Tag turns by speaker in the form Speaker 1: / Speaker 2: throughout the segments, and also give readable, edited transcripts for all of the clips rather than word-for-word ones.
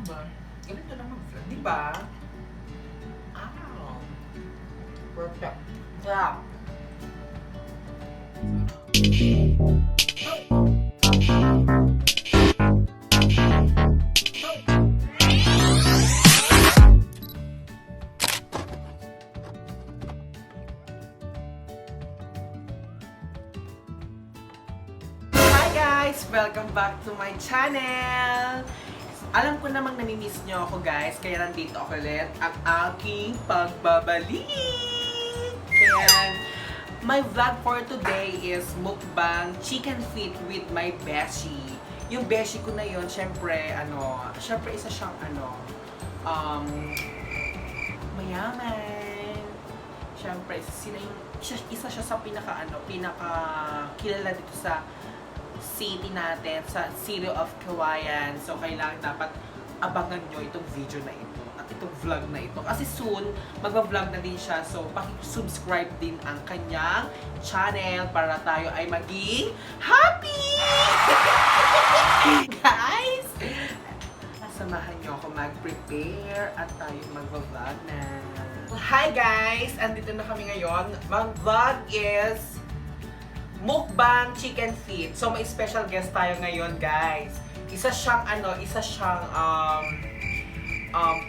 Speaker 1: ba?
Speaker 2: Ganito lang mag-vlog, di ba? Ah, perfect. Yeah. Hi guys! Welcome back to my channel! Alam ko namang namimiss nyo ako guys, kaya nandito ako ulit ang aking pagbabalik! Kaya, my vlog for today is mukbang chicken feet with my beshi. Yung beshi ko na yun, syempre isa siyang mayaman. Syempre, isa siya sa pinaka kilala dito sa city natin, sa City of Kawayan. So, kailangan dapat abangan nyo itong video na ito at itong vlog na ito. Kasi soon, magva-vlog na din siya. So, paki-subscribe din ang kanyang channel para tayo ay maging happy! Guys! Samahan nyo ako mag-prepare at tayo magva-vlog na. Hi guys! Andito na kami ngayon. Mag-vlog is mukbang chicken feet. So may special guest tayo ngayon, guys. Isa siyang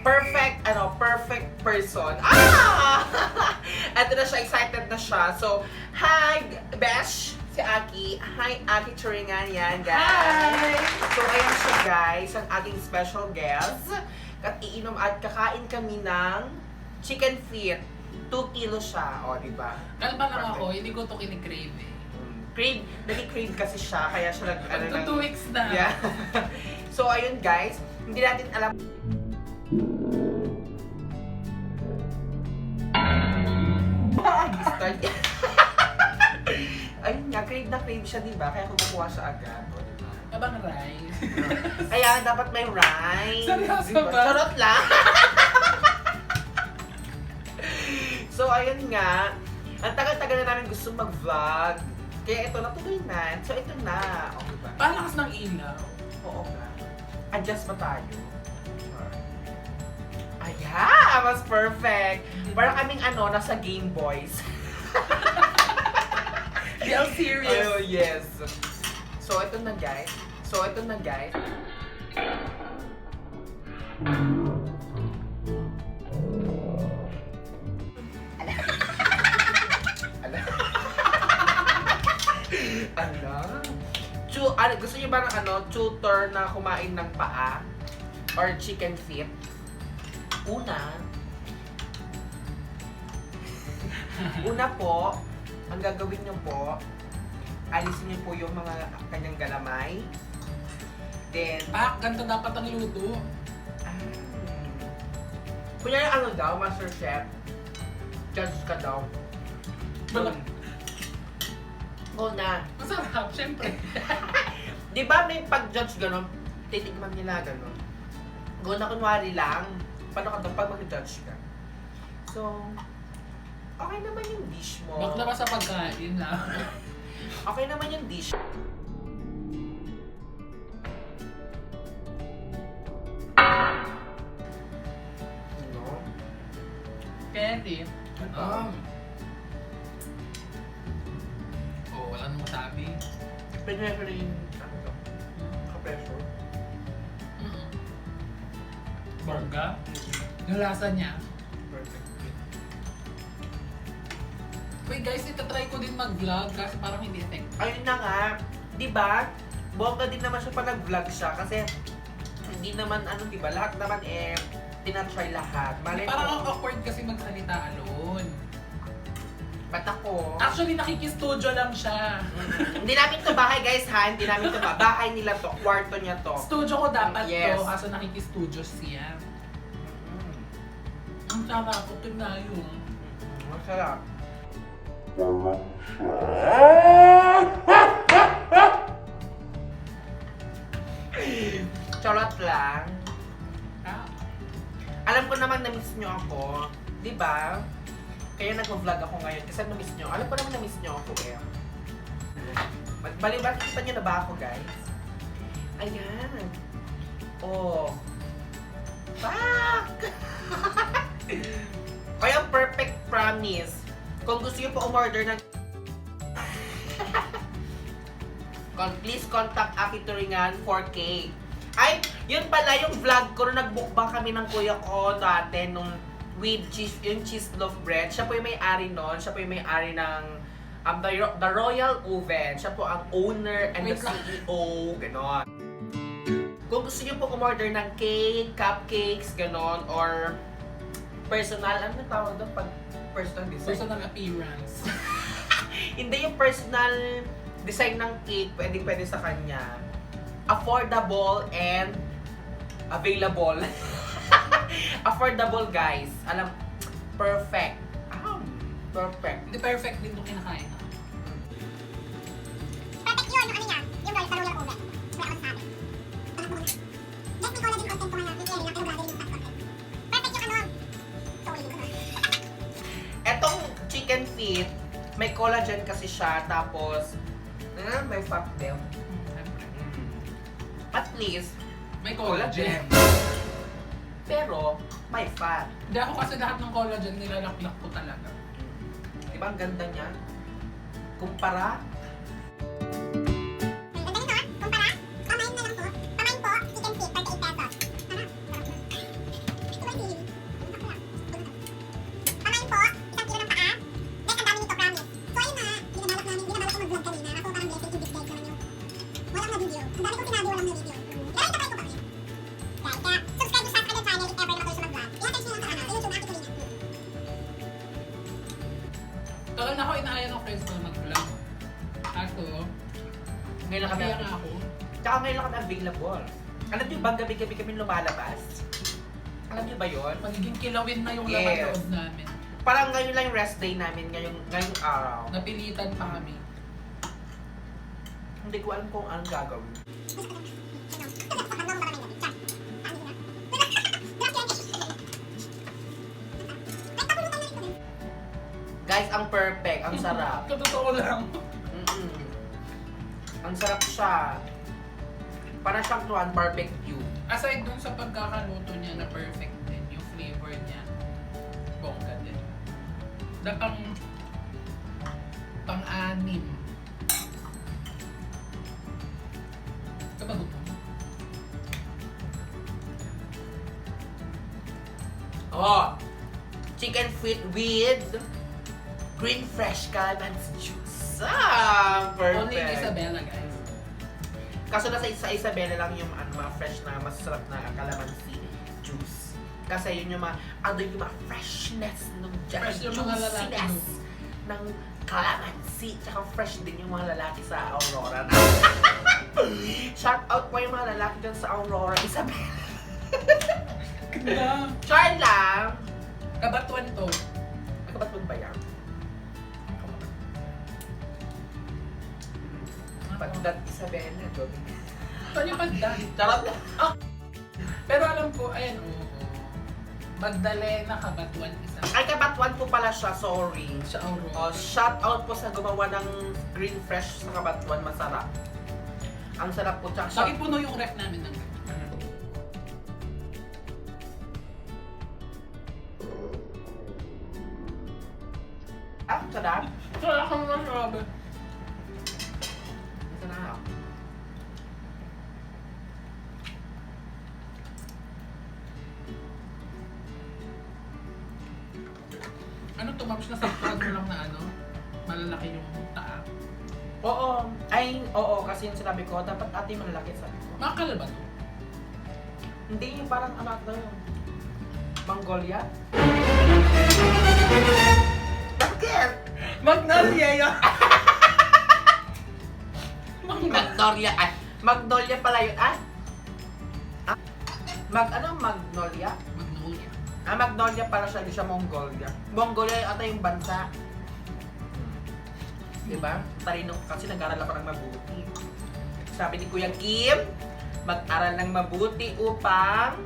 Speaker 2: perfect person. Ito na siya, excited na siya. So, hi Besh, si Aki. Hi Aki Turingan yan, guys. Hi. So ayan siya, guys, ang ating special guest. At iinom at kakain kami ng chicken feet. 2 kilo siya, o diba?
Speaker 1: Kalma lang ako, hindi ko ito kinikrave eh.
Speaker 2: Nag-crave kasi siya, kaya siya
Speaker 1: Magto 2 weeks na.
Speaker 2: Yeah. So, ayun guys, hindi natin alam. Start. Ayun nga, crave siya, diba? Kaya kumukuha siya agad. O, diba?
Speaker 1: Abang rice.
Speaker 2: Kaya dapat may rice.
Speaker 1: Seryoso
Speaker 2: diba?
Speaker 1: ba?
Speaker 2: Charot lang. So, ayun nga. Ang tagal-tagal na namin gusto mag-vlog. Kaya ito, natuloy na. So, ito na. O, diba?
Speaker 1: Palakas ng ilaw.
Speaker 2: Oo nga. Adjust pa tayo. Ayan! Mas perfect! Parang kaming nasa Game Boys.
Speaker 1: Real serious.
Speaker 2: Oh, yes. So, ito na guys. Gusto niyo ba ng tutor na kumain ng paa? Or chicken feet? Una po, ang gagawin niyo po, alisin niyo po yung mga kanyang galamay. Then,
Speaker 1: Ganito dapat ang luto.
Speaker 2: kunyari daw, Master Chef, judge ka daw. Go na.
Speaker 1: Masarap, syempre.
Speaker 2: Di ba may pag-judge gano'n, titigman nila gano'n. Go na kunwari lang, paano ka daw pag mag-judge ka? So, okay naman yung dish mo.
Speaker 1: Bakla ba sa pagkain lang?
Speaker 2: Okay naman yung dish.
Speaker 1: Candy. Wala nang masabi.
Speaker 2: Pwede na rin ka-pressure.
Speaker 1: Bongga. Yung lasa niya.
Speaker 2: Perfect.
Speaker 1: Wait guys, itatry ko din mag-vlog kasi parang hindi effective.
Speaker 2: Ayun na nga, di ba? Bongga din naman siya pa nag-vlog siya kasi hindi naman di ba? Lahat naman tinatry lahat. Malay
Speaker 1: Parang ang
Speaker 2: mo.
Speaker 1: awkward kasi magsalita alone.
Speaker 2: Ba't ako?
Speaker 1: Actually, nakikistudio lang siya.
Speaker 2: Hindi namin to bahay guys ha, hindi namin to bahay nila to, kwarto niya to.
Speaker 1: Studio ko dapat
Speaker 2: Yes.
Speaker 1: to, kaso nakikistudio siya. Ang sarap ko, tinayo.
Speaker 2: Masarap. Charot lang. Alam ko naman na-miss nyo ako. Di ba? Kaya nag-vlog ako ngayon kasi na-miss nyo. Alam ko naman na-miss nyo ako eh. Bali-bali, kita nyo na ba ako guys? Ayan. Oh. perfect promise. Kung gusto niyo po umorder ng please contact Aki Turingan for cake. Ay, yun pala yung vlog ko na nag-mukbang kami ng kuya ko dati nung with cheese, yung cheese loaf bread. Siya po yung may-ari nun. Siya po yung may-ari ng the Royal Oven. Siya po ang owner and the CEO. Ganon. Kung gusto niyo po umorder ng cake, cupcakes, ganon, or personal, ano yung tawag doon pag personal design?
Speaker 1: Personal appearance.
Speaker 2: Hindi yung personal design ng cake, pwede sa kanya. Affordable and available. Affordable, guys. Alam, perfect. Perfect.
Speaker 1: Hindi perfect din itong kinakain na.
Speaker 3: Perfect yun, yung ano niya, yung sa Royal Oven. Wala akong sabi. Let me collagen content ko nga, yung area lang, pero gathering yung fat content. Perfect yung ano. Sorry.
Speaker 2: Etong chicken feet, may collagen kasi siya, tapos, may fat din. At least,
Speaker 1: May collagen.
Speaker 2: pero, may fat.
Speaker 1: Hindi ako kasi lahat ng collagen nilalaklak ko talaga.
Speaker 2: Diba ang ganda niya? Kumpara,
Speaker 3: Ang ganda nito, kumpara, pamain na lang po. Pamain po, chicken feet, 38 pesos. Ito may sili. Pamain po, 1 kilo ng paa. Guys, ang dami nito, promise. So ayun na, binabalak ko mag-vlog kanina. Ako parang blessed in disguise naman yung walang na video. Ang dami ko sinabi, walang na video. Pero ito ko kami. Guys, kaya subscribe sa akin channel if ever na matuloy sa mag-vlog. I-attach nyo lang sa YouTube, Aki Turingan.
Speaker 1: Tagal na ako inaaya ng friends ko na mag-vlog. Ako,
Speaker 2: ngayon lang kami,
Speaker 1: kaya nga ako.
Speaker 2: tsaka ngayon lang kami available. Alam niyo ba, gabi-gabi kami lumalabas? Alam niyo ba yun?
Speaker 1: Magiging kilawin na yung
Speaker 2: Yes.
Speaker 1: laman loob namin.
Speaker 2: Parang ngayon lang yung rest day namin, ngayong araw.
Speaker 1: Napilitan pa kami.
Speaker 2: Hindi ko alam kung anong gagawin. Guys, ang perfect, ang sarap.
Speaker 1: Totoo lang.
Speaker 2: Mm-mm. Ang sarap siya. Para siyang tuwan, barbecue.
Speaker 1: Aside dun sa pagkakaluto niya na perfect din, yung flavor niya, bongga din. Na pang-anim. Kabagot mo.
Speaker 2: Oh! Chicken feet with green fresh calamansi juice. Perfect.
Speaker 1: Only in Isabela, guys.
Speaker 2: Kaso nasa Isabela lang yung mga fresh na masarap na calamansi juice. Kasi yun yung yung mga freshness ng
Speaker 1: Fresh yung mga lalaki
Speaker 2: juiciness ng calamansi. Tsaka fresh din yung mga lalaki sa Aurora. Shout out po yung mga lalaki dyan sa Aurora, Isabela.
Speaker 1: Ganda.
Speaker 2: Char lang.
Speaker 1: Kabatuan to.
Speaker 2: Nakabatun ba yan? Pagdat Isabela, Joby.
Speaker 1: Saan yung pagdan?
Speaker 2: Charot na.
Speaker 1: Pero alam ko, ayan, oo. Magdalena, Kabatuan, isa.
Speaker 2: Ay, kabatuan po pala siya, sorry.
Speaker 1: Sa Aurora.
Speaker 2: Shout out po sa gumawa ng green fresh sa kabatuan, masarap. Ang sarap po, tsaka
Speaker 1: Lagi puno yung ref namin ng
Speaker 2: sarap.
Speaker 1: Wala kang masabi.
Speaker 2: Sarap.
Speaker 1: Ano to, Mams? Nasaktuhan mo lang na ano? Malalaki yung taa.
Speaker 2: Oo. Ay, oo. Kasi yung sinabi ko, dapat ate malalaki, sabi ko.
Speaker 1: Makakal ba to?
Speaker 2: Hindi yung parang anak na yun. Mongolia? Bakit?
Speaker 1: Magnolia yun!
Speaker 2: Magnolia. Ay, Magnolia pala yun. Magnolia?
Speaker 1: Magnolia.
Speaker 2: Magnolia pala siya, hindi siya Mongolia. Mongolia ata yung bansa. Diba? Talino kasi nag-aral ako ng mabuti. Sabi ni Kuya Kim, mag-aral ng mabuti upang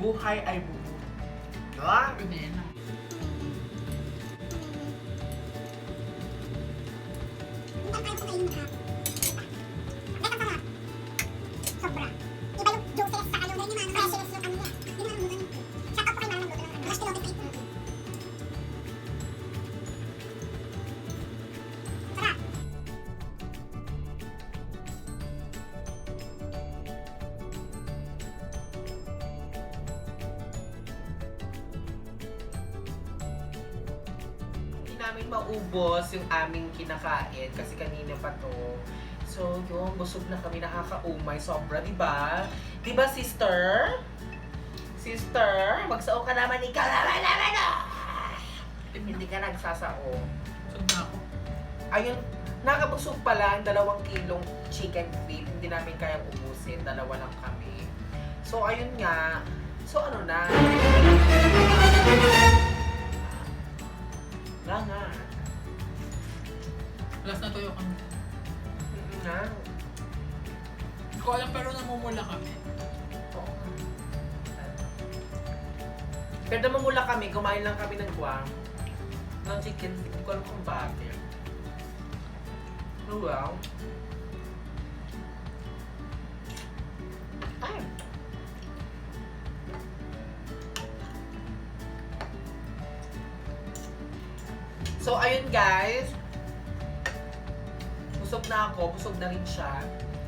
Speaker 2: buhay ay bubuti. Diba?
Speaker 1: Pwede na.
Speaker 3: Mashed pilote cake. Sarap.
Speaker 2: Hindi namin maubos yung aming kinakain kasi kanina pa to. So, yun, busog na kami, nakakaumay, sobra, di ba? Di ba, sister? Sister, magsao ka naman, ikaw naman, ah! Hindi ka nagsasao.
Speaker 1: Busog na ako.
Speaker 2: Ayun, nakabusog pa lang, 2 kilong chicken feet, hindi namin kayang ubusin, 2 lang kami. So, ayun nga. So, ano na? Nga nga.
Speaker 1: Last na tuyo kami.
Speaker 2: Na.
Speaker 1: Hindi ko alam pero namumula kami.
Speaker 2: Oo. Pero namumula kami, kumain lang kami ng guwang. Ng chicken feet, hindi ko alam kung bakit. Oh well. Ay. So, ayun guys. Busog na ako, busog na rin siya.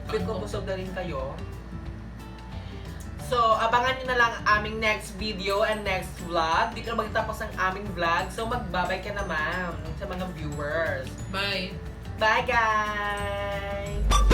Speaker 2: Feel ko busog na rin kayo. So, abangan nyo na lang ang aming next video and next vlog. Dito na magtapos ang aming vlog. So, magbabay ka naman sa mga viewers.
Speaker 1: Bye!
Speaker 2: Bye guys!